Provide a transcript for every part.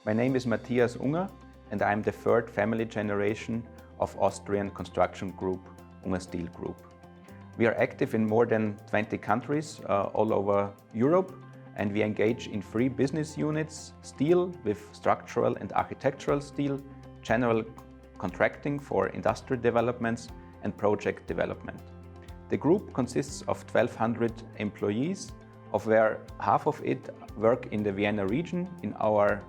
My name is Matthias Unger and I am the third family generation of Austrian construction group Unger Steel Group. We are active in more than 20 countries all over Europe, and we engage in 3 business units: steel with structural and architectural steel, general contracting for industrial developments, and project development. The group consists of 1,200 employees, of where half of it work in the Vienna region in our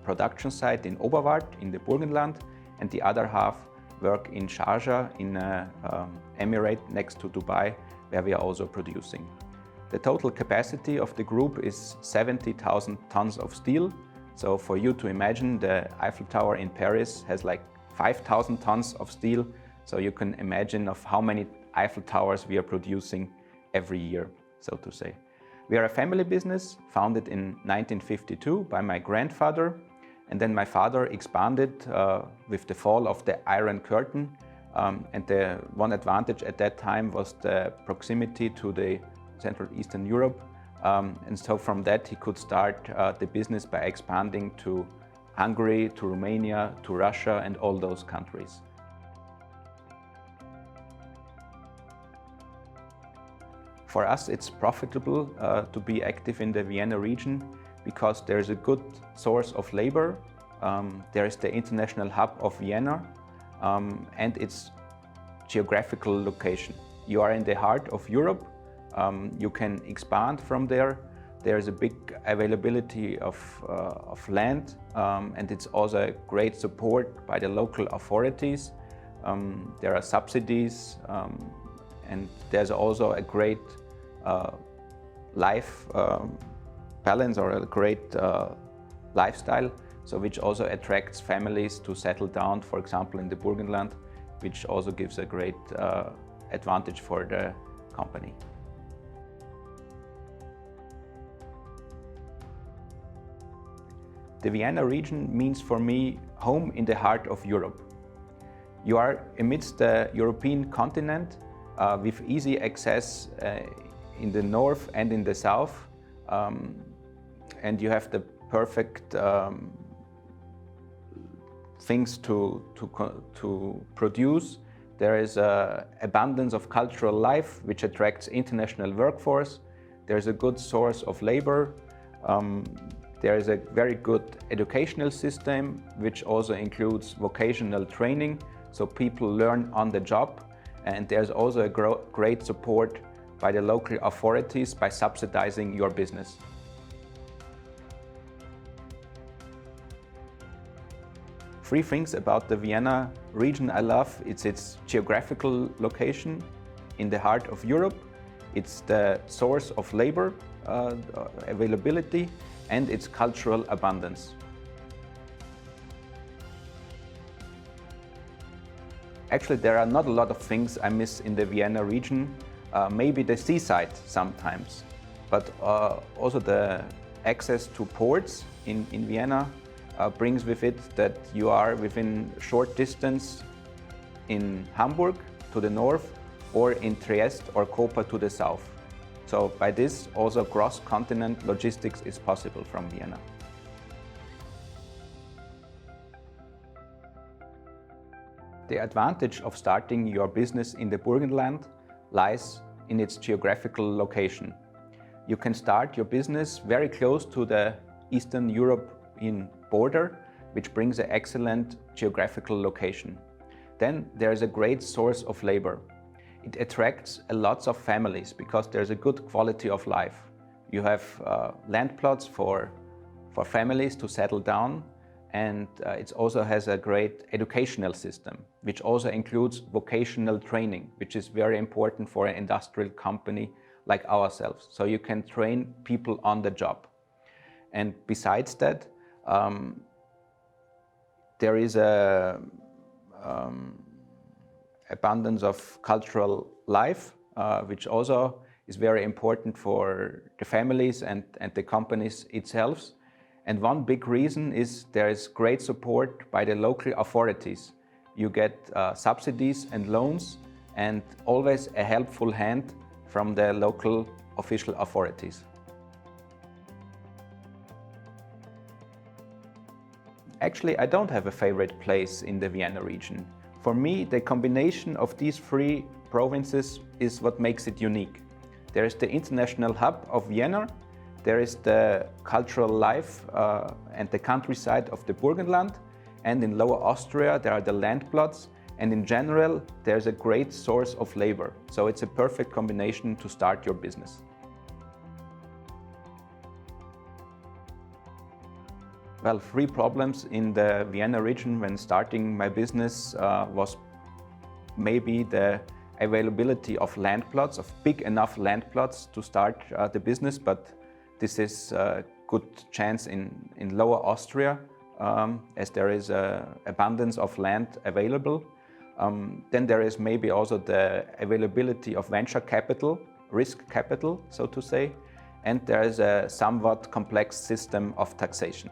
production site in Oberwart in the Burgenland, and the other half work in Sharjah in an emirate next to Dubai, where we are also producing. The total capacity of the group is 70,000 tons of steel. So for you to imagine, the Eiffel Tower in Paris has like 5,000 tons of steel. So you can imagine of how many Eiffel Towers we are producing every year, so to say. We are a family business founded in 1952 by my grandfather, and then my father expanded with the fall of the Iron Curtain. And the one advantage at that time was the proximity to the Central Eastern Europe. And so from that he could start the business by expanding to Hungary, to Romania, to Russia, and all those countries. For us, it's profitable to be active in the Vienna region because there's a good source of labor. There is the international hub of Vienna and its geographical location. You are in the heart of Europe. You can expand from there. There's a big availability of land, and it's also a great support by the local authorities. There are subsidies, and there's also a great life balance, or a great lifestyle, so which also attracts families to settle down, for example, in the Burgenland, which also gives a great advantage for the company. The Vienna region means for me home in the heart of Europe. You are amidst the European continent with easy access in the north and in the south, and you have the perfect things to produce. There is an abundance of cultural life which attracts international workforce. There is a good source of labor. There is a very good educational system which also includes vocational training, so people learn on the job. And there's also a great support by the local authorities by subsidizing your business. Three things about the Vienna region I love. It's its geographical location in the heart of Europe. It's the source of labor availability, and its cultural abundance. Actually, there are not a lot of things I miss in the Vienna region. Maybe the seaside sometimes, but also the access to ports in Vienna brings with it that you are within short distance in Hamburg to the north, or in Trieste or Koper to the south. So by this, also cross-continent logistics is possible from Vienna. The advantage of starting your business in the Burgenland lies in its geographical location. You can start your business very close to the Eastern European border, which brings an excellent geographical location. Then there is a great source of labor. It attracts a lots of families because there's a good quality of life. You have land plots for families to settle down, and it also has a great educational system, which also includes vocational training, which is very important for an industrial company like ourselves. So you can train people on the job. And besides that, there is a abundance of cultural life, which also is very important for the families and the companies itself. And one big reason is there is great support by the local authorities. You get subsidies and loans, and always a helpful hand from the local official authorities. Actually, I don't have a favorite place in the Vienna region. For me, the combination of these three provinces is what makes it unique. There is the international hub of Vienna, there is the cultural life and the countryside of the Burgenland, and in Lower Austria there are the land plots, and in general there's a great source of labor. So it's a perfect combination to start your business. Well, three problems in the Vienna region when starting my business was maybe the availability of land plots, of big enough land plots to start the business, but this is a good chance in Lower Austria as there is an abundance of land available. Then there is maybe also the availability of venture capital, risk capital, so to say, and there is a somewhat complex system of taxation.